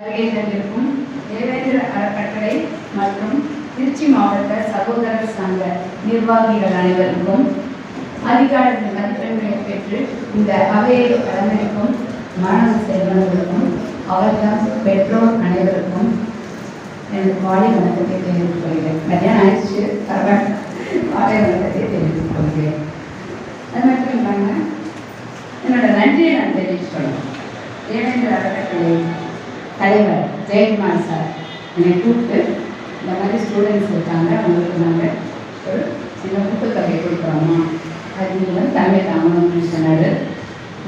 வருகைக்கும் தேவேந்திர அறக்கட்டளை மற்றும் திருச்சி மாவட்ட சகோதரர் சங்க நிர்வாகிகள் அனைவருக்கும் அதிகார மதிப்பெண்களை பெற்று இந்த அவையை அலங்கரிக்கும் மாணவ செல்வங்களுக்கும் அவர்தான் பெற்றோர் அனைவருக்கும் எனது காலை வணக்கத்தை தெரிவித்துக் கொள்கிறேன். மதியானம் ஆயிடுச்சு, காலை வணக்கத்தை தெரிவித்துக் கொள்கிறேன். அது மட்டும் இல்லாமல் என்னோட நன்றியை நான் தெரிவிச்சுக்கணும். தேவேந்திர அறக்கட்டளை தலைவர் ஜெயக்குமார் சார் என்னை கூப்பிட்டு இந்த மாதிரி ஸ்டூடெண்ட்ஸ் இருக்காங்க, அவங்களுக்கு நாங்கள் ஒரு சின்ன ஊக்கத்தொகை கொடுக்குறோமா, அது நீங்கள் தலைமை தாங்கணும்னு சொன்னார்.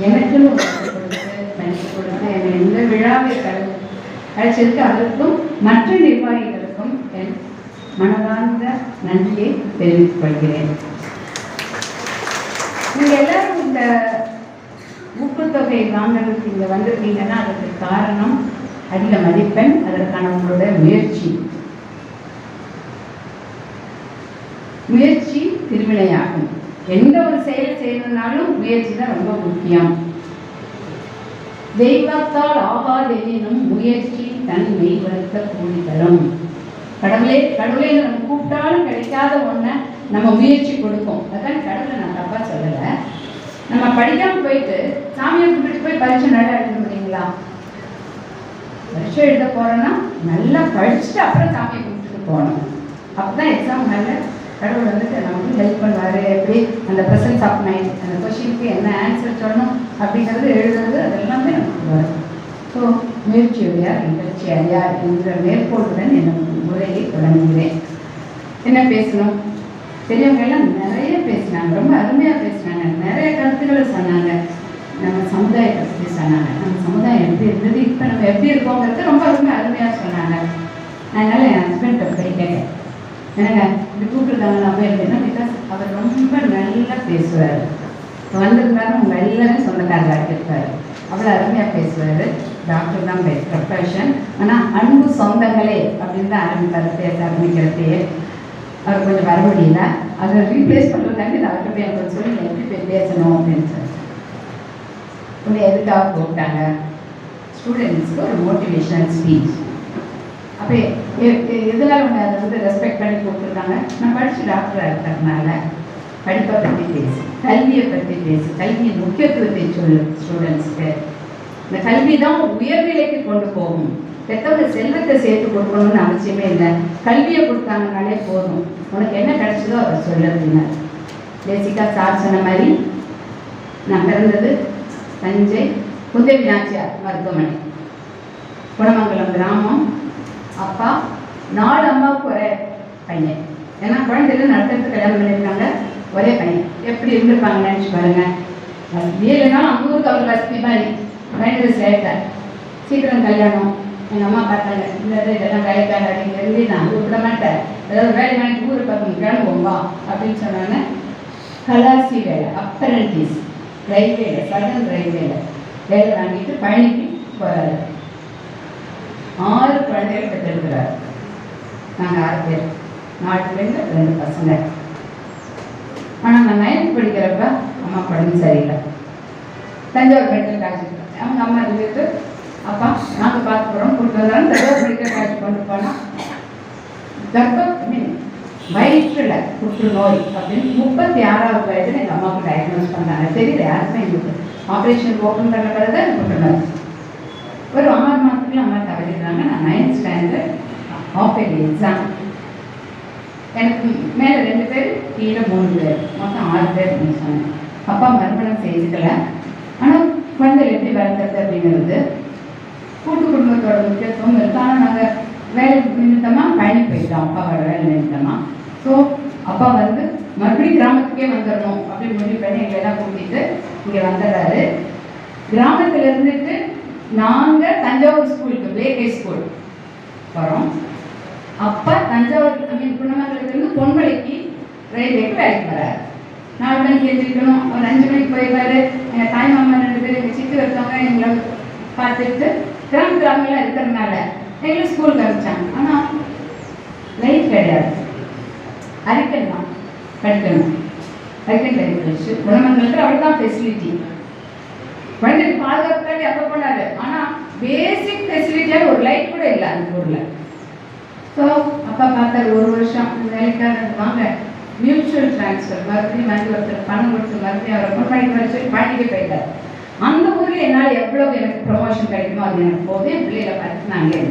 எனக்குன்னு ஒரு கொடுத்து நன்றி கொடுத்து என்னை இந்த விழாவை அழைச்சதுக்கு அவருக்கும் மற்ற நிர்வாகிகளுக்கும் என் மனதார்ந்த நன்றியை தெரிவித்துக் கொள்கிறேன். நீங்கள் எல்லாரும் இந்த ஊக்கத்தொகை வாங்குறதுக்கு இங்கே வந்திருக்கீங்கன்னா அதுக்கு காரணம் அதிக மதிப்பெண், அதற்கான உங்களோட முயற்சி திருவினையாகும். எந்த ஒரு செயலை செய்யணும்னாலும் முயற்சி தான் ரொம்ப முக்கியம். தெய்வத்தால் ஆகாதெனினும் முயற்சி தன் மெய் வருத்த கூலி தரும். கடவுளே நம்ம கூப்பிட்டாலும் கிடைக்காத ஒன்றை நம்ம முயற்சி கொடுப்போம். அதான் கடவுளை நான் தப்பா சொல்லலை. நம்ம படிக்காம போயிட்டு சாமியை கும்பிட்டு போய் பரீட்சை நல்லா எழுத முடியுங்களா? பரீட்சை எழுத போறோம்னா நல்லா படிச்சுட்டு அப்புறம் சாமியை கும்பிட்டுட்டு போகணும். அப்பதான் எக்ஸாம் நல்ல கடவுள் வந்துட்டு நமக்கு ஹெல்ப் பண்ணுவாரு. எப்படி அந்த ப்ரெசன்ஸ் ஆஃப் மைண்ட், அந்த கொஸ்டினுக்கு என்ன ஆன்சர் சொல்லணும் அப்படிங்கிறது எழுதுறது, அது எல்லாமே நமக்கு வரும். ஸோ முயற்சியுடையார் நிகழ்ச்சி அறியார் என்ற மேற்கோளுடன் என்னோட உரையை தொடங்குகிறேன். என்ன பேசணும்? பெரியவங்க எல்லாம் நிறைய பேசினாங்க, ரொம்ப அருமையாக பேசினாங்க, நிறைய கருத்துக்களை சொன்னாங்க. நம்ம சமுதாயத்தை பற்றி சொன்னாங்க, நம்ம சமுதாயம் எப்படி இருந்தது, இப்போ நம்ம எப்படி இருக்கோங்கிறது ரொம்ப ரொம்ப அருமையாக சொன்னாங்க. அதனால என் ஹஸ்பண்ட் போய் கேட்டேன், எனக்கு இப்படி கூப்பிட்டுருக்காங்க நான் போயிருந்தேன்னா, பிகாஸ் அவர் ரொம்ப நல்லா பேசுவார். வந்திருந்தாலும் உங்கள் எல்லாமே சொந்தக்காரராக இருப்பார், அவ்வளோ அருமையாக பேசுவார். டாக்டர் தான் ப்ரொஃபஷன், ஆனால் அன்பு சொந்தங்களே அப்படின்னு தான் ஆரம்பித்தார் பேச ஆரம்பிக்கிறதையே. அவர் கொஞ்சம் வர முடியல, அதை ரீப்ளேஸ் பண்ணுறதுக்காண்டி டாக்டர் போய் எனக்கு சொல்லி எப்படி போய் பேசணும் அப்படின்னு சொல்லி உன்னை எதுக்காக கூப்பிட்டாங்க? ஸ்டூடெண்ட்ஸ்க்கு ஒரு மோட்டிவேஷனல் ஸ்பீச். அப்போ எதனால உங்களை அதை வந்து ரெஸ்பெக்ட் பண்ணி கூப்பிட்டுருக்காங்க? நான் படித்து டாக்டராக இருக்கிறதுனால படிப்பை பற்றி பேசு, கல்வியை பற்றி பேசு, கல்வியின் முக்கியத்துவத்தை சொல்லு ஸ்டூடெண்ட்ஸ்க்கு. இந்த கல்வி தான் உயர்நிலைக்கு கொண்டு போகும். பெற்றவங்க செல்வத்தை சேர்த்து கொடுக்கணும்னு அவசியமே இல்லை, கல்வியை கொடுத்தாங்கனாலே போதும். உனக்கு என்ன கிடைச்சதோ அதை சொல்லு அப்படின்னா. பேசிக்காக சார் சொன்ன மாதிரி நான் பிறந்தது தஞ்சை குந்தை மீனாட்சியார் மருத்துவமனை, குணமங்கலம் கிராமம். அப்பா 4 அம்மாவுக்கு ஒரே பையன். ஏன்னா குழந்தைகள் நடத்துறதுக்கு கல்யாணம் பண்ணியிருக்காங்க, ஒரே பையன். எப்படி இருந்திருப்பாங்க நினச்சி பாருங்க. வசதியே இல்லைனாலும் அந்த ஊருக்கு அவர் வசதி மாதிரி பயணத்தை சேர்த்தார். சீக்கிரம் கல்யாணம். எங்கள் அம்மா பார்த்தாங்க, இதெல்லாம் வேலைக்காக அப்படிங்கிறது நான் கூப்பிட மாட்டேன், ஏதாவது வேலை வாங்கி ஊரை பக்கம் கிளம்புவோம்பா அப்படின்னு சொன்னாங்க. கலாசி வேலை, அப்ரண்டிஸ், ரயில்வேல, சதன் ரயில்வேல வேலை வாங்கிட்டு பழனிக்கு போகிறாரு. 6 குழந்தைகள் பெற்றிருக்கிறார். நாங்கள் 6 பேர், 4 பெண்கள் 2 பசங்க. ஆனால் நான் 9th படிக்கிறப்ப அம்மா படம் சரியில்லை. தஞ்சாவூர் மெடிக்கல் காலேஜ் அவங்க அம்மா இருந்துட்டு, அப்பா நாங்கள் பார்த்து போகிறோம் கூப்பிட்டு வந்தாலும் தஞ்சாவூர் மெடிக்கல் காலேஜ் கொண்டு போனால் வயிற்றுல புற்றுநோய் அப்படின்னு 36வது வயதில் எங்கள் அம்மாவுக்கு டயக்னோஸ் பண்ணாங்க. தெரியல யாருமே எங்களுக்கு. ஆப்ரேஷன் ஓப்பன் பண்ண பிறகு தான் புற்றுநோய். ஒரு 6 மாதத்துக்குள்ள அம்மா தவறிடுறாங்க. நான் 9th standard half yearly exam. எனக்கு மேலே 2 பேர், கீழே 3 பேர், மொத்தம் 6 பேர் அப்படின்னு சொன்னேன். அப்பா மறுமணம் செய்துக்கல. ஆனால் குழந்தைகள் எப்படி வளர்த்துறது அப்படிங்கிறது கூட்டு குடும்பத்தோட முக்கியத்துவம் இருக்குது. ஆனால் நாங்கள் வேலை நிமித்தமாக பயணி போயிட்டோம், அப்பாவோட வேலை நிமித்தமாக. ஸோ அப்பா வந்து மறுபடியும் கிராமத்துக்கே வந்துடணும் அப்படின்னு முடிவு பண்ணி எங்களெல்லாம் கூட்டிகிட்டு இங்கே வந்துடுறாரு. கிராமத்தில் இருந்துட்டு நாங்கள் தஞ்சாவூர் ஸ்கூலுக்கு, பிளேகே ஸ்கூல் போகிறோம். அப்பா தஞ்சாவூர் குணமங்கலத்துலேருந்து பொன்மலைக்கு ரயில்வேக்கு வேலைக்கு வர்றாரு. 4 மணிக்கு எழுந்திரிக்கணும், ஒரு 5 மணிக்கு போயிடுவாரு. எங்கள் தாய் மாமா 2 பேர், எங்கள் சித்தி ஒருத்தவங்க எங்களை பார்த்துட்டு கிராமங்களாக இருக்கிறதுனால எங்களை ஸ்கூலுக்கு அனுப்பிச்சாங்க. ஆனால் லைட் கிடையாது, அரிக்கன் தான் படிக்கணும். அரிக்கன் லைட் வச்சு குணமங்கலத்தில் அவள் தான் ஃபெசிலிட்டி. குழந்தைக்கு பாதுகாப்புக்காண்டி அப்போ போனாரு. ஆனால் பேசிக் ஃபெசிலிட்டியாக ஒரு லைட் கூட இல்லை அந்த ஊரில். ஸோ அப்பா பார்த்தாரு, ஒரு வருஷம் வேலைக்காக வாங்க மியூச்சுவல் ட்ரான்ஸ்ஃபர், மறுபடியும் வந்து ஒருத்தர் பணம் கொடுத்து மறுபடியும் அவரை பொன்மணிக்கு வர சொல்லி பாட்டிக்கு போயிட்டார். அந்த ஊரில் என்னால் எவ்வளோ எனக்கு ப்ரொமோஷன் கிடைக்குமோ அது எனக்கு போதும். என் பிள்ளைகளை பார்த்து நாங்கள்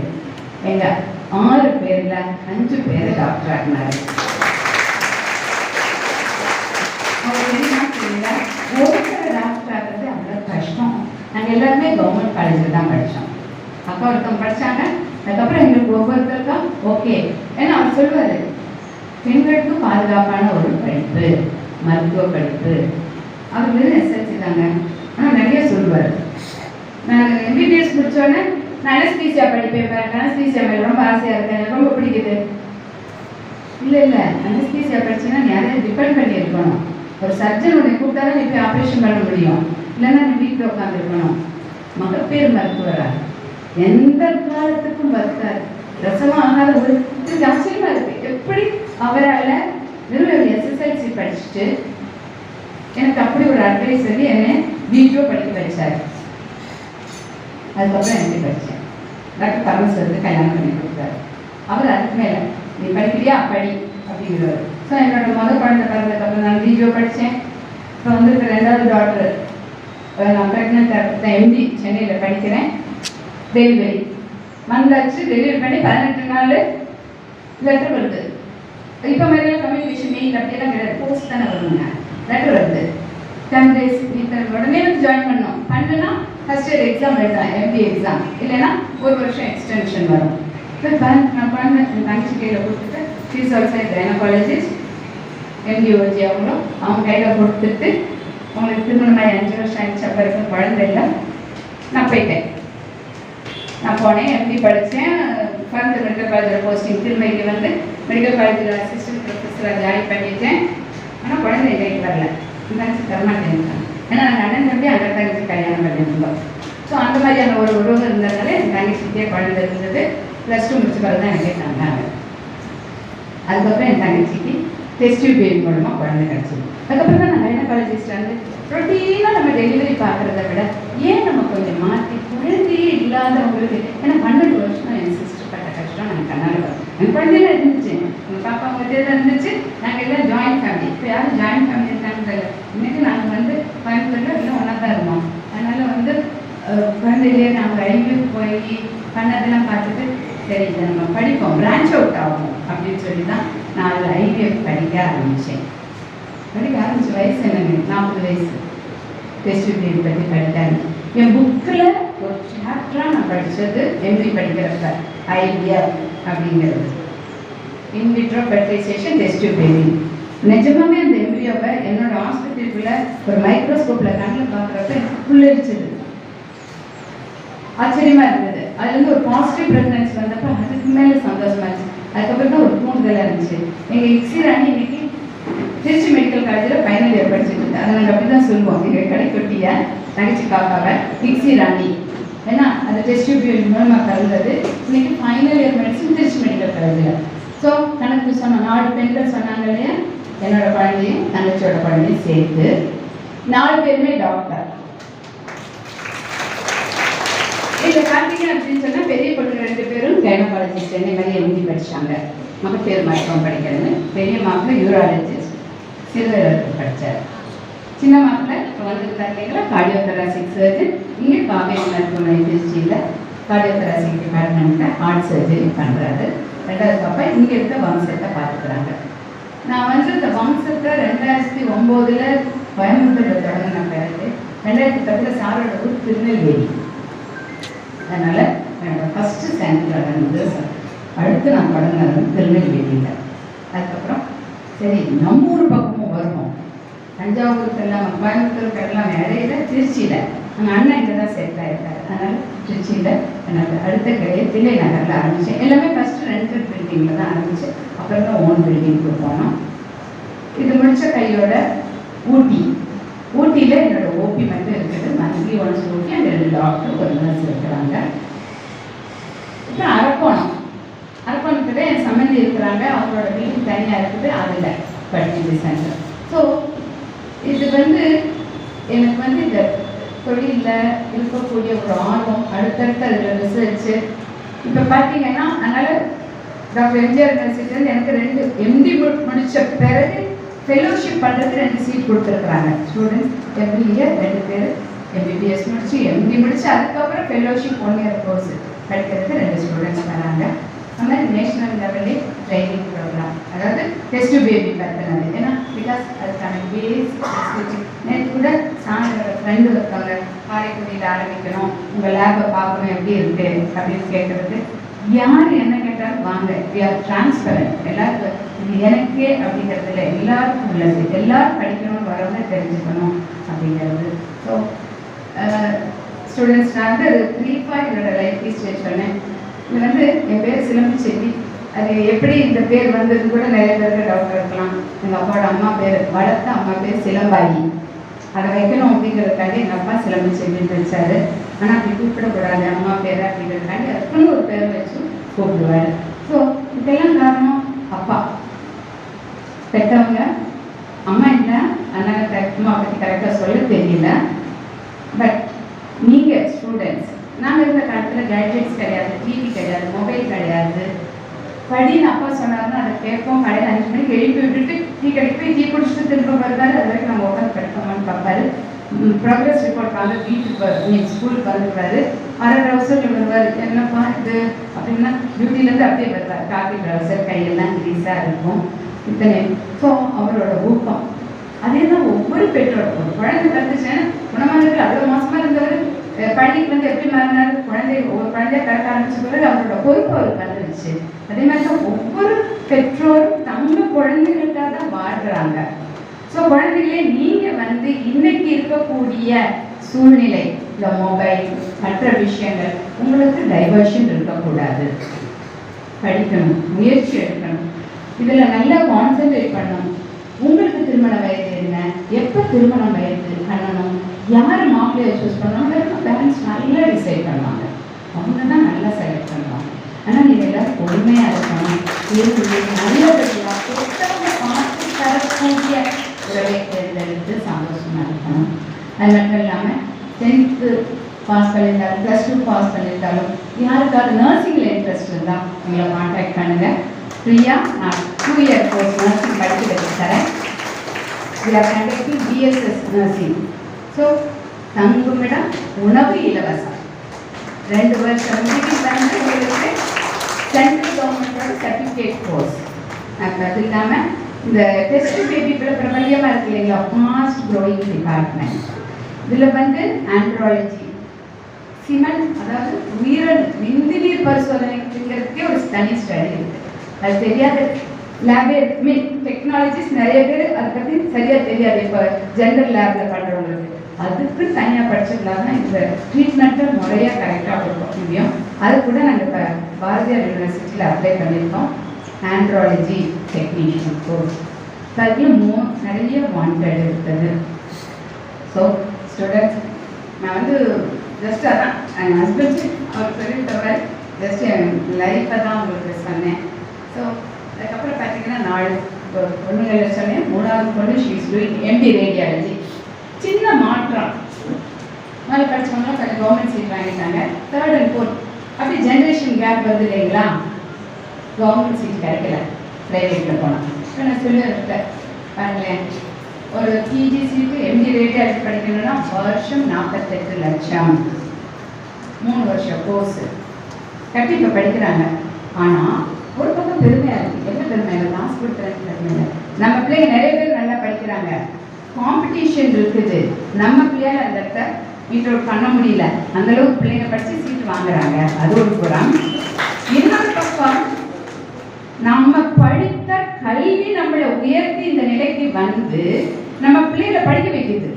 எங்கள் 6 பேரில் 5 பேர் டாக்டர் ஆகினார். ஒருத்தர் டாக்டர் ஆகிறது அவ்வளோ கஷ்டம். நாங்கள் எல்லாருமே கவர்மெண்ட் காலேஜில் தான் படித்தோம். அப்பா ஒருத்தவங்க படித்தாங்க. அதுக்கப்புறம் எங்களுக்கு ஒவ்வொருத்தருக்கும் ஓகே. ஏன்னா அவர் சொல்லுவார், பெண்களுக்கும் பாதுகாப்பான ஒரு படிப்பு மருத்துவ படிப்பு. அவர் வந்து எஸ்எல்சி தாங்க, ஆனால் நிறைய சொல்லுவார். நான் எம்பிபிஎஸ் முடித்தோடனே நான் அனஸ்தீசியா படிப்பேன். அனஸ்தீசியா மேலே ரொம்ப ஆசையாக இருக்கேன், எனக்கு ரொம்ப பிடிக்குது. இல்லை அனஸ்தீசியா படிச்சுன்னா நீ யாரையும் டிபெண்ட் பண்ணி இருக்கணும். ஒரு சர்ஜன் உன்னை கூப்பிட்டாலும் நீ போய் ஆப்ரேஷன் பண்ண முடியும், இல்லைன்னா நீ வீட்டில் உட்காந்துருக்கணும். மகப்பேறு மருத்துவராக எந்த காலத்துக்கும் பார்த்தார். ரசமாக ஆகாத ஒரு ஆச்சரியமாக இருக்குது எப்படி அவரால் வெறும் எஸ்எஸ்எல்சி படிச்சுட்டு எனக்கு அப்படி ஒரு அட்வைஸ் சொல்லி என்னை வீடியோ படிக்க வச்சார். அதுக்கப்புறம் எப்படி படித்தேன். டாக்டர் பரமேஸ்வரத்துக்கு கல்யாணம் பண்ணி கொடுத்தாரு. அவர் அதுக்கு மேலே நீ படிக்கிறியா படி அப்படிங்கிறார். ஸோ என்னோட முதல் குழந்தை பிறந்ததுக்கப்புறம் நான் வீடியோ படித்தேன். இப்போ வந்து 2வது டாக்டர் நான் ப்ரெக்னென்ட்டாக எம்டி சென்னையில் படிக்கிறேன். டெலிவரி வந்தாச்சு. டெலிவரி பண்ணி 18 நாள் லெட்டர் வருது. இப்போ மாதிரிலாம் கம்யூனிகேஷன் மெயில் அப்படியெல்லாம் கிடையாது, போஸ்ட் தானே வருங்க. லெட்டர் வருது 10 days உடனே வந்து ஜாயின் பண்ணோம். பண்ணுன்னா ஃபஸ்ட் இயர் எக்ஸாம் எழுதுறேன், எம்பி எக்ஸாம். இல்லைன்னா 1 வருஷம் எக்ஸ்டென்ஷன் வரும். நான் குழந்தை என் தங்கச்சி கையில் கொடுத்துட்டு ஃபீஸ் ஆல்சோ கைனகாலஜிஸ்ட் எம்டிஓஜி அவங்க கையில் கொடுத்துட்டு அவங்களுக்கு திருமணமாக 5 வருஷம் ஆயிடுச்சு. அப்போ இருக்க குழந்தை இல்லை. நான் போயிட்டேன். நான் போனேன், எம்டி படித்தேன். ஃபர்தர் மெடிக்கல் காலேஜில் போஸ்டிங் திரும்ப இங்கே வந்து மெடிக்கல் காலேஜில் அசிஸ்டன்ட் ப்ரொஃபஸராக ஜாயின் பண்ணிட்டேன். ஆனால் குழந்தை எங்களுக்கு வரல, தங்கச்சி தரமாட்டேன். ஏன்னா நாங்கள் அண்ணன் தம்பி அந்த தங்கச்சி கல்யாணம் பண்ணியிருந்தோம். ஸோ அந்த மாதிரியான ஒரு உறவு இருந்ததுனால என் தங்கச்சிக்கே குழந்தை இருந்தது. +2 முடிச்ச பிறகு தான் எனக்கு தந்தாங்க. அதுக்கப்புறம் என் தங்கச்சிக்கு டெஸ்ட் டியூப் மூலமாக குழந்தை கிடச்சிது. அதுக்கப்புறம் தான் நான் கைனகாலஜிஸ்ட் வந்து ரொட்டீனாக நம்ம டெலிவரி பார்க்குறத விட ஏன் நம்ம கொஞ்சம் மாற்றி குழந்தையே இல்லாதவங்களுக்கு, ஏன்னா 12 வருஷம் என் சிஸ்டர் பட்ட கஷ்டம் நாங்கள் கண்ணால் பார்த்தோம். என் குழந்தையெல்லாம் இருந்துச்சு, எங்கள் பாப்பா குழந்தையெல்லாம் இருந்துச்சு. நாங்கள் எல்லாம் ஜாயின்ட் ஃபேமிலி. இப்போ யாரும் ஜாயின்ட் ஃபேமிலி இருக்காங்க தெரியல. இன்றைக்கி நாங்கள் வந்து கோயம்புத்தூரில் எல்லாம் ஒன்றா தான் இருந்தோம். அதனால் வந்து குழந்தையிலேயே நாங்கள் ஐவிஎஃப் போய் பண்ணதெல்லாம் பார்த்துட்டு சரி இதை நம்ம படிப்போம், பிரான்ச் அவுட் ஆகும் அப்படின்னு சொல்லி தான் நான் அதில் ஐவிஎஃப் படிக்க ஆரம்பித்தேன். படிக்க ஆரம்பித்த வயசு எனக்கு 40 வயசு. டெஸ்ட் டியூப் பற்றி படித்தாங்க. என் புக்கில் ஒரு சாப்டராக நான் படித்தது எம்டி படிக்கிறப்ப ஐவிஎஃப் அப்படிங்கிறது, இன்விட்ரோ ஃபெர்டிலைசேஷன் டெஸ்ட் டியூப். நிஜமாவே அந்த எம்ப்ரியோவை என்னோட ஹாஸ்பிட்டலுக்குள்ள ஒரு மைக்ரோஸ்கோப்பில் கண்ணில் பார்க்குறப்ப எனக்கு புல்லரிச்சது, ஆச்சரியமா இருந்தது. அதுலேருந்து ஒரு பாசிட்டிவ் ப்ரெக்னன்சி வந்தப்போ அதுக்கு மேலே சந்தோஷமா இருந்துச்சு. அதுக்கப்புறம் தான் ஒரு தூண்டுதலாக இருந்துச்சு. எங்கள் இக்ஸி ராணி இன்னைக்கு திருச்சி மெடிக்கல் காலேஜில் ஃபைனல் இயர் படிச்சுட்டு இருக்கு. அதை நாங்கள் அப்படி தான் சொல்லுவோம், எங்கள் கடைக்குட்டியை தங்கச்சி பாப்பாவை இக்ஸி ராணி. ஏன்னா அது டெஸ்ட் டியூப் மூலமாக கலந்தது. இன்னைக்கு final year medicine Trichy medical காலேஜில். ஸோ கணக்கு சொன்னோம் 4 பெண்கள் சொன்னாங்க இல்லையா, என்னோட குழந்தையும் தங்கச்சியோட குழந்தையும் சேர்த்து 4 பேருமே டாக்டர். இதை பார்த்தீங்க அப்படின்னு சொன்னால் பெரிய பொண்ணு 2 பேரும் கைனகாலஜிஸ்ட் சென்னை மாதிரி எம்டி படித்தாங்க. மகப்பேறு மருத்துவம் படிக்கிறது. பெரிய மாப்பிள்ளை யூராலஜிஸ்ட் சிறுவர்களுக்கு படித்தார். சின்ன மாப்பிள்ளை இப்போ வந்துருந்தாங்களா கார்டியோதராசிக் சர்ஜன். இங்கே காவேரி மருத்துவமனை திருச்சியில் கார்டியோதராசிக் டிபார்ட்மெண்ட்டில் ஹார்ட் சர்ஜரி பண்ணுறாரு. 2வது பாப்பா இங்கே இருக்க வம்சத்தை பார்த்துக்கிறாங்க. நான் வந்து இந்த வம்சத்தை 2009 கோயம்புத்தூரில் தொடங்கின பிறகு 2010 சாரோட ஊர் திருநெல்வேலி. அதனால் என்னோட ஃபஸ்ட்டு சென்டர் வந்து அடுத்து நான் தொடங்கினது திருநெல்வேலியில். அதுக்கப்புறம் சரி நம்ம ஊர் பக்கமும் வருவோம், தஞ்சாவூருக்கெல்லாம் கோயம்புத்தூருக்கெல்லாம் இடையில திருச்சியில் எங்கள் அண்ணன் இங்கே தான் செட்டில் ஆகிட்டார். அதனால் திருச்சியில் எனக்கு அடுத்த கடையை தில்லை நகரில் ஆரம்பித்தேன். எல்லாமே ஃபஸ்ட்டு ரெண்டட் பில்டிங்கில் தான் ஆரம்பிச்சு, அப்புறம் தான் ஓன் பில்டிங்க்கு போனோம். இது முடித்த கையோட ஊட்டியில் என்னோட ஓபி மட்டும் இருக்குது. மந்த்லி ஒன்ஸ் ஊட்டி அந்த 2 டாக்டர் ஒரு நர்ஸ் இருக்கிறாங்க. இப்போ அரக்கோணத்தில் என் சம்மந்தி இருக்கிறாங்க, அவங்களோட வீட்டு தனியாக இருக்குது, அதில் படிக்கிற சென்டர். ஸோ இது வந்து எனக்கு வந்து இந்த தொழிலில் இருக்கக்கூடிய ஒரு ஆர்வம், அடுத்தடுத்து அதில் ரிசர்ச்சு. இப்போ பார்த்தீங்கன்னா அதனால் டாக்டர் எம்ஜிஆர் யூனிவர்சிட்டியில் எனக்கு 2 எம்டி முடித்த பிறகு ஃபெலோஷிப் பண்ணுறதுக்கு 2 சீட் கொடுத்துருக்குறாங்க. ஸ்டூடெண்ட்ஸ் எவ்ரி இயர் 2 பேர் எம்பிபிஎஸ் முடிச்சு எம்டி முடிச்சு அதுக்கப்புறம் ஃபெலோஷிப் 1 இயர் கோர்ஸ் படிக்கிறதுக்கு 2 ஸ்டூடெண்ட்ஸ் வராங்க. அந்த மாதிரி நேஷனல் லெவல்லே ட்ரைனிங் ப்ரோக்ராம், அதாவது டெஸ்ட் பேபி பற்றினது. ஏன்னா பிகாஸ் அதுக்கான பேஸ் நேற்று கூட சாயந்தர ஃப்ரெண்டு ஒருத்தவங்க காரைக்குடியில் ஆரம்பிக்கணும், உங்கள் லேபை பார்க்கணும் எப்படி இருக்கு அப்படின்னு கேட்குறது. யார் என்ன கேட்டாலும் வாங்க, வி ஆர் டிரான்ஸ்பரண்ட். எல்லாருக்கும் இது எனக்கே அப்படிங்கிறதுல எல்லாருக்கும் உள்ளது, எல்லாரும் படிக்கணும்னு வரவங்க தெரிஞ்சுக்கணும் அப்படிங்கிறது. ஸோ ஸ்டூடெண்ட்ஸ் நான் வந்து ப்ரீஃபாக என்னோட லைஃப் ஹிஸ்டரி சொன்னேன். இது வந்து என் பேர் சிலம்பு செல்வி. அது எப்படி இந்த பேர் வந்ததுன்னு கூட நிறைய பேருக்கு டவுட் இருக்கலாம். எங்கள் அப்பாவோட அம்மா பேர், வளர்த்த அம்மா பேர் சிலம்பாயி, அதை வைக்கணும் அப்படிங்கிறதுக்காண்டி எங்கள் அப்பா சிலம்பு செல்வின்னு வச்சாரு. ஆனால் அப்படி கூப்பிடக்கூடாது அம்மா பேர் அப்படிங்கிறதுக்காண்டி அதுக்குன்னு ஒரு பேர் வச்சு கூப்பிடுவார். ஸோ இதெல்லாம் காரணம் அப்பா. பெற்றவங்க அம்மா இல்லை, அதனால் அம்மா பற்றி கரெக்டாக சொல்ல தெரியல. பட் நீங்கள் ஸ்டூடெண்ட்ஸ், நாங்கள் இருந்த காலத்தில் கேட்ஜெட்ஸ் கிடையாது, டிவி கிடையாது, மொபைல் கிடையாது. படின்னு அப்பா சொன்னார்னா அதை கேட்போம். கடையில் 5 மணிக்கு எழுப்பி விட்டுட்டு டீ கடைக்கு போய் டீ குடிச்சிட்டு திரும்ப வருவார். அது வரைக்கும் நாங்கள் உட்காந்து படிப்போமான்னு பார்ப்பாரு. ப்ராக்ரஸ் ரிப்போர்ட் வீட்டுக்கு ஸ்கூலுக்கு வந்துடுவார். அரை ட்ரௌசரில் வருவார். என்னப்பா இது அப்படின்னா டியூட்டிலேருந்து அப்படியே வருவார். காக்கி ட்ரௌசர், கையெல்லாம் கிரீஸாக இருக்கும். இத்தனை. ஸோ அவரோட ஊக்கம் அதே தான் ஒவ்வொரு பெற்றோரும். ஒரு குழந்தை கற்றுச்சேன் குணமானது அவ்வளோ மாசமாக இருந்தவர் பள்ளிக்கு வந்து எப்படி மாறினார், ஒரு குழந்தைய பிறக்க ஆரம்பிச்ச பிறகு அவரோட பொறுப்பு அவருக்கு வந்துருச்சு. அதே மாதிரி தான் ஒவ்வொரு பெற்றோரும் தங்க குழந்தைகளுக்காக தான் வாழ்கிறாங்க. ஸோ குழந்தைகளே நீங்கள் வந்து இன்னைக்கு இருக்கக்கூடிய சூழ்நிலை, இந்த மொபைல் மற்ற விஷயங்கள், உங்களுக்கு டைவர்ஷன் இருக்கக்கூடாது. படிக்கணும், முயற்சி எடுக்கணும், இதில் நல்லா கான்சென்ட்ரேட் பண்ணணும். உங்களுக்கு திருமண வயது என்ன, எப்போ திருமணம் வயது பண்ணணும், யார் மாப்பிள்ளையை சூஸ் பண்ணணும், பேரண்ட்ஸ் நல்லா டிசைட் பண்ணுவாங்க. அவங்க தான் நல்லா செலக்ட் பண்ணுவாங்க. ஆனால் நீங்கள் எல்லாரும் பொறுமையாக இருக்கணும். நல்லபடியாக ஒருத்தவங்க பார்த்து தரக்கூடிய உறவை தேர்ந்தெடுத்து சந்தோஷமாக இருக்கணும். அது மட்டும் இல்லாமல் 10th பாஸ் பண்ணியிருந்தாலும் +2 பாஸ் பண்ணியிருந்தாலும் யாருக்காவது நர்சிங்கில் இன்ட்ரெஸ்ட் இருந்தால் எங்களை கான்டாக்ட் பண்ணுங்கள். ஃப்ரீயாக நான் 2 இயர் கோர்ஸ் நர்சிங் படித்து வச்சுத்தரேன். We are conducting BSS nursing. So தங்குமிடம், உணவு இலவசம். 2 வருஷம் முடிவு வந்து உங்களுக்கு சென்ட்ரல் கவர்மெண்டோட சர்டிஃபிகேட் கோர்ஸ். அது இல்லாமல் இந்த டெஸ்ட் பேபி பிரபல்யமாக இருக்கு இல்லைங்களா, ஃபாஸ்ட் க்ரோயிங் டிபார்ட்மெண்ட். இதில் வந்து ஆண்ட்ராலஜி, சிமெண்ட், அதாவது உயிரணு விந்துநீர் பரிசோதனைங்கிறதுக்கே ஒரு தனி ஸ்டடி இருக்குது. அது தெரியாத லேபே டெக்னாலஜிஸ் நிறைய பேர் அதை பற்றி சரியாக தெரியாது. இப்போ ஜென்ரல் லேபில் பண்ணுறவங்களுக்கு அதுக்கு தனியாக படிச்சிருந்தால் தான் இந்த ட்ரீட்மெண்ட்டை முறையாக கரெக்டாக கொடுக்க முடியும். அது கூட நாங்கள் இப்போ பாரதியார் யூனிவர்சிட்டியில் அப்ளை பண்ணியிருக்கோம். Andrology technician course. அதில் நிறைய வாண்டட் இருக்குது. ஸோ ஸ்டூடெண்ட்ஸ், நான் வந்து ஜஸ்ட் அதான் என் ஹஸ்பண்ட் அவர் சொல்லித்தவர் ஜஸ்ட் என் லைஃப்பை தான் உங்களுக்கு சொன்னேன். ஸோ அதுக்கப்புறம் பார்த்தீங்கன்னா 4 பொண்ணுகளில் சொன்னேன். 3வது பொண்ணு she is doing MD radiology. சின்ன மாற்றம், மேலே படித்தவங்களாம் கொஞ்சம் கவர்மெண்ட் சீட் வாங்கிட்டாங்க. 3rd and 4th அப்படி ஜென்ரேஷன் கேப் வருது இல்லைங்களா, கவர்மெண்ட் சீட் கிடைக்கல, ப்ரைவேட்டில் போனோம். இப்போ நான் சொல்லியிருக்கேன் பாருங்களேன், ஒரு பிஜி சீட்டு எம்டி ரேடியாலஜி படிக்கணும்னா வருஷம் 48 லட்சம், 3 வருஷம் கோர்ஸு கட்டி இப்போ படிக்கிறாங்க. ஆனால் ஒரு பக்கம் பெருமையாக இருக்குது. என்ன பெருமை இல்லை, காசு கொடுக்குறேன்னு பெருமை இல்லை. நம்ம பிள்ளைங்க நிறைய பேர் நல்லா படிக்கிறாங்க, காம்படிஷன் இருக்குது. நம்ம பிள்ளையால் அந்த இடத்த மீட் அவுட் பண்ண முடியல, அந்தளவுக்கு பிள்ளைங்க படித்து சீட்டு வாங்குறாங்க. அது ஒரு புறம். இன்னொரு பக்கம் நம்ம படித்த கல்வி நம்மளை உயர்த்தி இந்த நிலைக்கு வந்து நம்ம பிள்ளைகளை படிக்க வைக்கிது.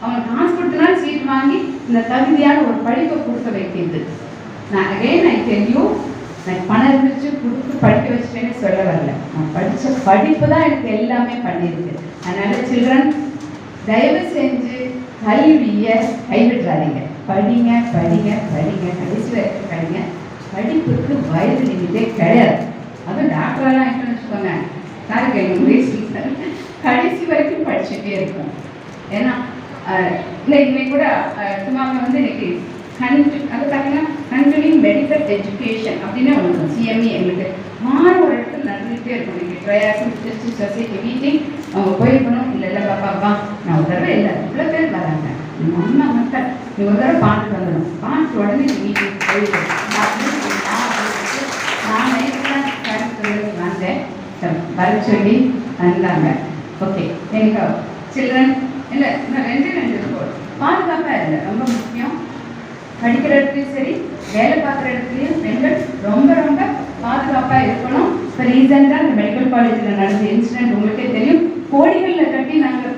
அவங்க காசு கொடுத்தனாலும் சீட் வாங்கி இந்த தகுதியான ஒரு படிப்பை கொடுக்க வைக்கிது. நான் அகைன் ஐ டெல் யூ, நான் பணம் இருந்துச்சு கொடுத்து படிக்க வச்சுட்டேன்னு சொல்ல வரல. நான் படித்த படிப்பு தான் எனக்கு எல்லாமே பண்ணியிருக்கு. அதனால் சில்ட்ரன், தயவு செஞ்சு கல்வியை கைவிட்டுறாதீங்க. படிங்க படிங்க படிங்க, கடைசி வரைக்கும் படிங்க. படிப்புக்கு வயது லிமிட்டே கிடையாது. அதுவும் டாக்டரெல்லாம் ஆகிட்டோன்னு வச்சுக்கோங்க, யாருக்கு எங்கள் வயசு கடைசி வரைக்கும் படிச்சுட்டே இருக்கும். ஏன்னா இல்லை இன்னைக்கு கூட சும்மா வந்து இன்னைக்கு அது பார்த்தீங்கன்னா கண்டினியூ மெடிக்கல் எஜுகேஷன் அப்படின்னு ஒன்று சிஎம்இ எங்களுக்கு ஒரு இடத்துல நடந்துகிட்டே இருக்கும். இன்னைக்கு ட்ரையாசிஸ் திருச்சி சொசைட்டி மீட்டிங் அவங்க போயிருக்கணும். இல்லை பாப்பா நான் ஒரு தடவை இல்லை இவ்வளோ பேர் வராங்க அம்மா மக்கள் நீ ஒரு தடவை பார்த்துட்டு வந்துடும், பார்த்து உடனே மீட்டிங் போயிடும் நான் நேரத்தில் வந்தேன் வர சொல்லி வந்தாங்க. ஓகே எனக்கு சில்ட்ரன் இல்லை இன்னும் ரெண்டு இருக்கும். பாதுகாப்பாக இல்லை ரொம்ப முக்கியம். படிக்கிற இடத்துலையும் சரி வேலை பார்க்குற இடத்துலையும் பெண்கள் ரொம்ப ரொம்ப பாதுகாப்பாக இருக்கணும். இப்போ ரீசெண்டாக இந்த மெடிக்கல் காலேஜில் நடந்த இன்சிடென்ட் உங்களுக்கே தெரியும். கோடிகளில் கட்டி நாங்கள்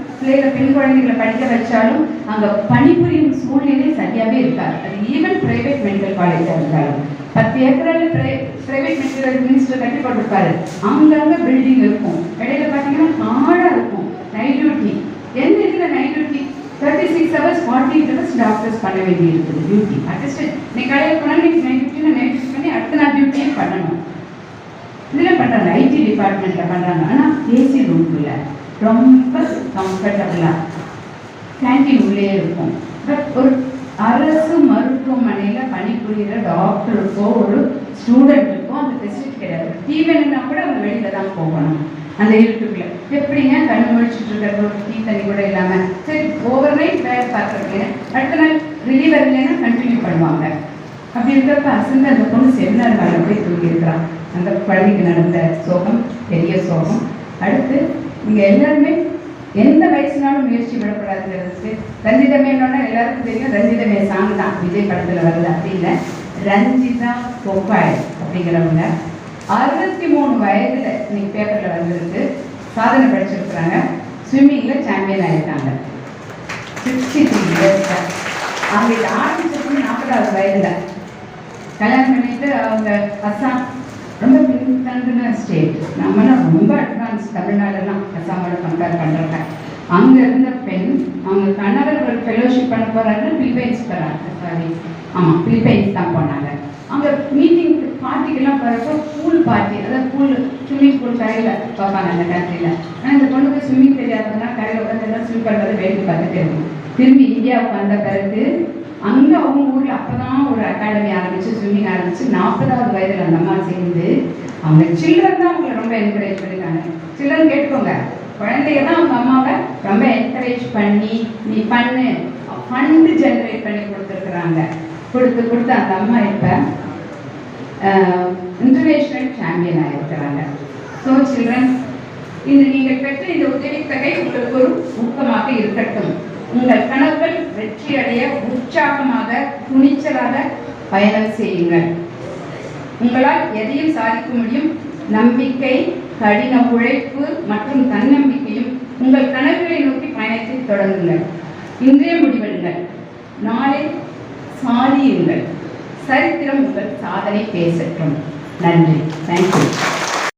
பெண் குழந்தைகளை படிக்க வச்சாலும் அங்கே பணிபுரியும் சூழ்நிலை சரியாகவே இருக்காது. அது ஈவன் பிரைவேட் மெடிக்கல் காலேஜாக இருந்தாலும் 10 ஏக்கரில் பிரைவேட் மெடிக்கல் மினிஸ்டர் கட்டி போட்டிருப்பாரு. அங்கங்கே பில்டிங் இருக்கும். இடையில பார்த்தீங்கன்னா காடாக இருக்கும். நைட் டியூட்டி எந்த இதில் night duty 36 hours 40 hours doctors பண்ண வேண்டி இருக்குது டியூட்டி. அட்லீஸ்ட் நீ கடையில் போனால் நீ நைட் டியூட்டி பண்ணி அடுத்த நாள் டியூட்டியும் பண்ணணும். இதில் பண்ணுறாங்க ஐடி டிபார்ட்மெண்ட்டில் பண்ணுறாங்க. ஆனால் ஏசி ரூம்குள்ள ரொம்ப கம்ஃபர்டபுளாக கேன்டீன் உள்ளே இருக்கும். பட் ஒரு அரசு மருத்துவமனையில் பணிபுரிகிற டாக்டருக்கோ ஒரு ஸ்டூடெண்ட்டுக்கோ அந்த ஃபெசிலிட்டி கிடையாது. ஈவென்னா கூட அவங்க வெளியில் தான் போகணும். அந்த இருட்டுக்குள்ள எப்படிங்க கண்ணு முடிச்சுட்டு இருக்கிற ஒரு டீ தண்ணி கூட இல்லாமல் சரி ஓவர் நைட் வேலை பார்க்குறதுல அடுத்த நாள் ரிலீவ் இல்லைன்னா கண்டினியூ பண்ணுவாங்க. அப்படி இருக்கிறப்ப அசந்து அந்த பொண்ணு செமினார் மேலே போய் தூங்கியிருக்கிறான். அந்த குழந்தைக்கு நடந்த சோகம் பெரிய சோகம். அடுத்து இங்கே எல்லாருமே எந்த வயசுனாலும் முயற்சி விடக்கூடாதுங்கிறதுக்கு ரஞ்சிதமேனோன்னா எல்லாருக்கும் தெரியும். ரஞ்சிதமே சாங் தான் விஜய் படத்தில் வருது. அப்படி இல்லை, ரஞ்சிதா கோபாய் அப்படிங்கிறவங்க 63 வயதில் இன்னைக்கு பேப்பரில் வந்திருக்கு சாதனை படிச்சிருக்கிறாங்க. ஸ்விம்மிங்கில் சாம்பியன் ஆகிருக்காங்க. 63 இயர்ஸ். அவங்க இதை ஆரம்பிச்சிருக்கணும் 40வது வயதில். கல்யாணம் பண்ணிட்டு அவங்க அஸ்ஸாம் ரொம்ப பின்தங்கின ஸ்டேட். நம்மளாம் ரொம்ப அட்வான்ஸ் தமிழ்நாடுலாம் அஸ்ஸாமோட கம்பேர் பண்ணுறாங்க. அங்கே இருந்த பெண் அவங்க கணவர் ஒரு ஃபெலோஷிப் பண்ண போகிறாங்க. பிலிப்பைன்ஸ் போகிறாங்க. ஆமாம் பிலிப்பைன்ஸ் தான் போனாங்க. அங்கே மீட்டிங் பார்ட்டிக்கெல்லாம் போகிறப்போ பூல் பார்ட்டி, அதாவது பூல் ஸ்விம்மிங் பூல் கரையில் பார்ப்பாங்க அந்த கண்ட்ரியில். ஆனால் இந்த பொண்ணு போய் ஸ்விம்மிங் தெரியாதுன்னா கரையில் உட்காந்து எல்லாம் ஸ்விம் பண்ணுறது வேடிக்கை பார்த்துட்டு இருக்கும். திரும்பி இந்தியாவுக்கு வந்த பிறகு அங்கே அவங்க ஊரில் அப்போ தான் ஒரு அகாடமி ஆரம்பித்து ஸ்விம்மிங் ஆரம்பித்து 40வது வயதில் அந்த அம்மா சேர்ந்து அவங்க சில்ட்ரன் தான் அவங்களை ரொம்ப என்கரேஜ் பண்ணியிருக்காங்க. சில்ட்ரன் கேட்டுக்கோங்க, குழந்தைய தான் அவங்க அம்மாவை ரொம்ப என்கரேஜ் பண்ணி நீ பண்ணு ஃபண்டு ஜென்ரேட் பண்ணி கொடுத்துருக்குறாங்க. கொடுத்து அந்த அம்மா இப்போ இன்டர்நேஷ்னல் சாம்பியன் ஆகிருக்கிறாங்க. ஸோ சில்ட்ரன் இந்த நீங்கள் பெற்ற இந்த உதவித்தொகை உங்களுக்கு ஒரு ஊக்கமாக இருக்கட்டும். உங்கள் கனவுகள் வெற்றி அடைய உற்சாகமாக துணிச்சலாக பயணம் செய்யுங்கள். உங்களால் எதையும் சாதிக்க முடியும். நம்பிக்கை, கடின உழைப்பு மற்றும் தன்னம்பிக்கையும் உங்கள் கனவுகளை நோக்கி பயணத்தை தொடங்குங்கள். இன்றைய முடிவெடுங்கள், நாளை சாதியுங்கள். சரித்திரம் உங்கள் சாதனை பேசட்டும். நன்றி. தேங்க்யூ.